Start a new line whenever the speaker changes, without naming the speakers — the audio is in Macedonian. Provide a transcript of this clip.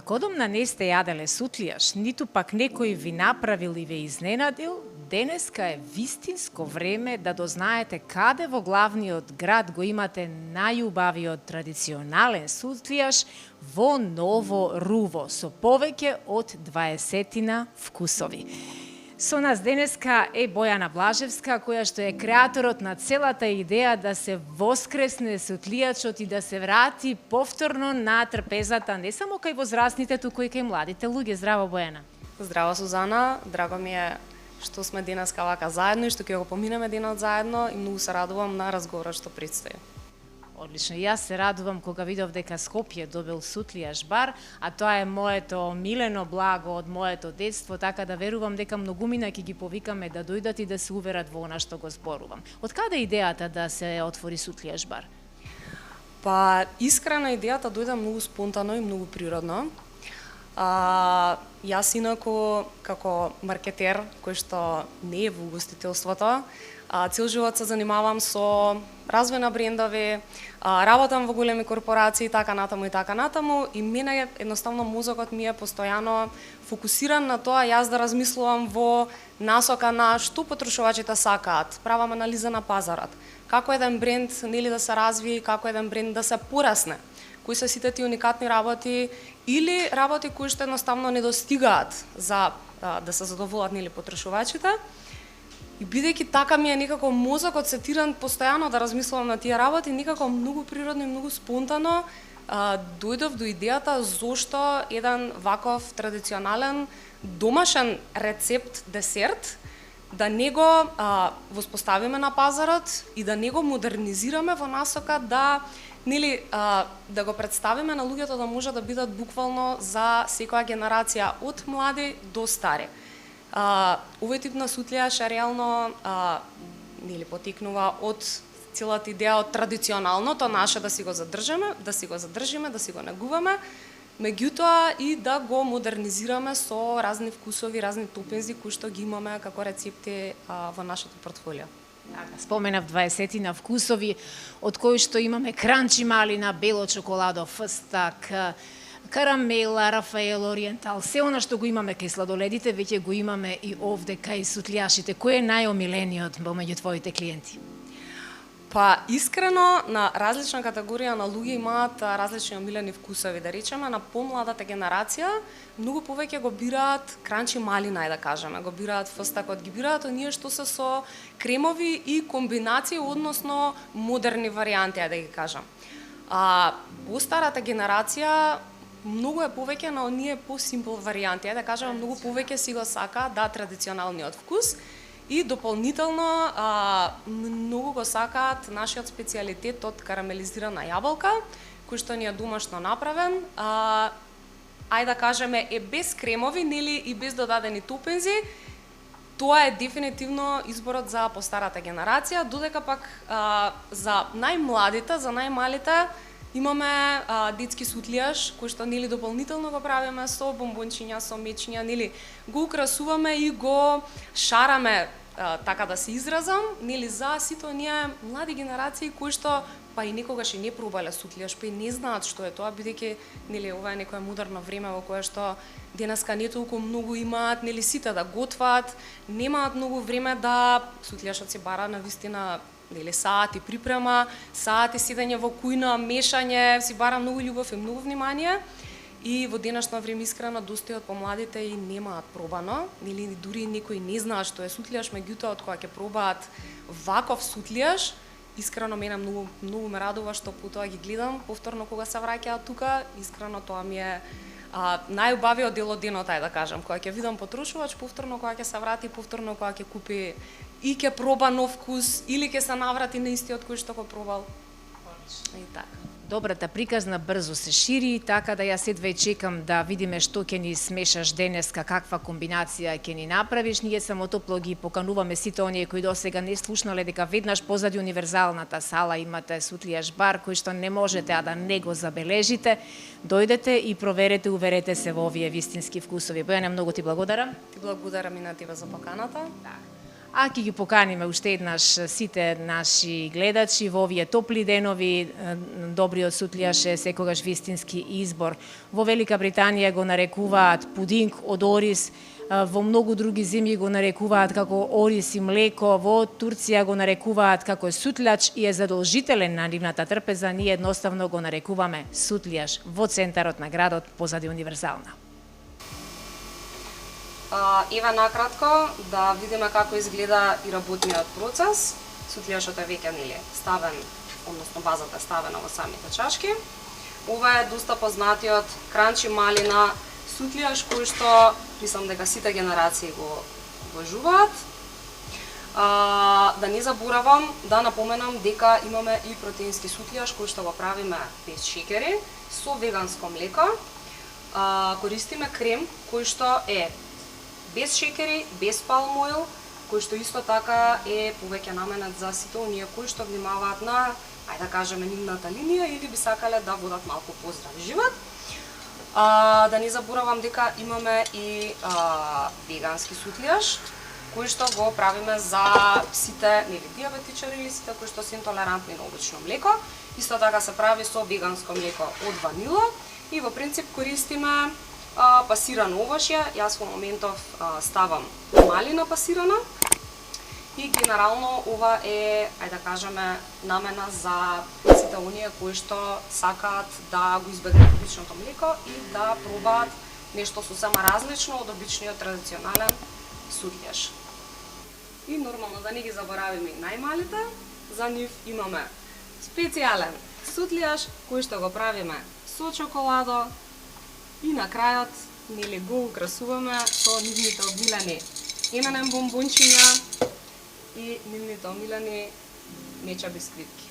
Ако одомна не сте јаделе сутлијаш, ниту пак некој ви направил и ве изненадил, денеска е вистинско време да дознаете каде во главниот град го имате најубавиот традиционален сутлијаш во Ново Руво, со повеќе од 20 вкусови. Со нас денеска е Бојана Блажевска, која што е креаторот на целата идеја да се воскресне сутлијачот и да се врати повторно на трпезата не само кај возрастните, туку и кај младите луѓе. Здраво, Бојана.
Здраво, Сузана. Драго ми е што сме денеска вака заедно и што ќе го поминеме денот заедно и многу се радувам на разговорот што предстои.
Одлично. И јас се радувам кога видов дека Скопје добил сутлијаш бар, а тоа е моето милено благо од моето детство, така да верувам дека многумина ќе ги повикаме да дојдат и да се уверат во она што го зборувам. Од каде идејата да се отвори сутлијаш бар?
Па, искрена идејата дојде многу спонтано и многу природно. Јас инаку како маркетер кој што не е во угостителството, цел живот се занимавам со развој на брендови, работам во големи корпорации, така натаму, и мене едноставно мозокот ми е постојано фокусиран на тоа јас да размислувам во насока на што потрошувачите сакаат, правам анализа на пазарот, како еден бренд нели да се развие, како еден бренд да се порасне, кои се сите тие уникатни работи или работи кои што едноставно не достигаат за да се задоволат нели потрошувачите. И бидејќи така ми е некако мозокот сетиран постојано да размислувам на тие работи, некако многу природно и многу спонтано дојдов до идејата зошто еден ваков традиционален домашен рецепт десерт да не го воспоставиме на пазарот и да не го модернизираме во насока да нели да го представиме на луѓето да може да бидат буквално за секоја генерација од млади до стари. Овој тип на сутлијаш реално нели потекнува од целата идеја од традиционалното наше да си го задржиме, да си го негуваме, меѓутоа и да го модернизираме со разни вкусови, разни топинзи кои што ги имаме како рецепти во нашето портфолио.
Споменав 20 вкусови, од кои што имаме кранчи малина, бело чоколадо, фстак, карамела, Рафаел, ориентал, се она што го имаме кај сладоледите, веќе го имаме и овде кај сутлијашите. Кој е најомилениот меѓу твоите клиенти?
Па, искрено, на различна категорија на луѓе имаат различни омилени вкусови. Да речеме, на помладата генерација многу повеќе го бираат кранчи малина, да кажеме, го бираат фстакот, ги бираат оние што се со кремови и комбинации, односно модерни варијанти, да ги кажам. Постарата генерација многу е повеќе на оние по-симпл варијанти, да кажам, многу повеќе си го сака традиционалниот вкус и дополнително многу го сакаат нашиот специјалитет од карамелизирана јаболка, кој што ни е домашно направен, да кажеме е без кремови, нели и без додадени топинзи. Тоа е дефинитивно изборот за постарата генерација, додека пак за најмладите, за најмалите имаме детски сутлијаш, кој што нели дополнително го правиме со бомбончиња, со мечиња, нели го украсуваме и го шараме, така да се изразам, нели за сите оние млади генерации кои што па и никогаш и не пробале сутлијаш, па и не знаат што е тоа, бидејќи нели ова е некое модерно време во кое што денеска не толку многу имаат, нели сите да готват, немаат многу време да сутлијашот се бара на вистина нели сати припрема, сати седење во кујна, мешање, си бара многу љубов и многу внимание. И во денешно време искрено доста од помладите и немаат пробано, нели дури некои не знаат што е сутлијаш, меѓутоа од кога ќе пробаат ваков сутлијаш, искрено мене многу ме радува што потоа ги гледам повторно кога се враќаат тука, искрено тоа ми е најубавиот дел од денот, да кажам, кога ќе видам потрошувач, повторно кога ќе се врати, повторно кога ќе купи и ќе проба нов вкус или ќе се наврати на истиот кој што го пробал. И така.
Добрата приказна брзо се шири, така да јас едва чекам да видиме што ќе ни смешаш денеска, каква комбинација ќе ни направиш. Ние само топло ги покануваме сите оние кои досега не слушнале дека веднаш позади универзалната сала имате сутлијаш бар кој што не можете да не го забележите. Дојдете и проверете, уверете се во овие вистински вкусови. Бојана, многу ти благодарам.
Ти благодарам и на тебе за поканата.
А ќе ги поканиме уште еднаш сите наши гледачи во овие топли денови. Добриот сутлијаш е секогаш вистински избор. Во Велика Британија го нарекуваат пудинг од ориз, во многу други земји го нарекуваат како ориз и млеко, во Турција го нарекуваат како сутлјач и е задолжителен на нивната трпеза, ние едноставно го нарекуваме сутлијаш во центарот на градот позади Универзална.
Еве накратко да видиме како изгледа и работниот процес. Сутлијашот е веќе ставен, односно базата е ставена во самите чашки. Ова е доста познатиот кранчи малина сутлијаш кој што мислам дека сите генерации го обожуваат. Да не заборавам да напоменам дека имаме и протеински сутлијаш кој што го правиме без шекери, со веганско млеко. Користиме крем кој што е без шекери, без palm oil, кој што исто така е повеќе наменет за сите оние кои што внимаваат на, ајде да кажеме, нивната линија или би сакале да водат малку поздрав живот. Да не заборавам дека имаме и вегански сутлијаш, кој што го правиме за сите диабетичари или сите кои што се интолерантни на обично млеко. Исто така се прави со веганско млеко од ванила и во принцип користиме пасирано овошје. Јас во моментов ставам малина пасирана и генерално ова е, ајде да кажеме, намена за сите оние кои што сакаат да го избегнат обичното млеко и да пробаат нешто сосема различно од обичниот традиционален сутлијаш. И нормално да не ги заборавиме и најмалите, за нив имаме специјален сутлијаш кој што го правиме со чоколадо. И на крајот го украсуваме со нивните обмилени M&M бомбончиња и нивните омилени меча бисквитки.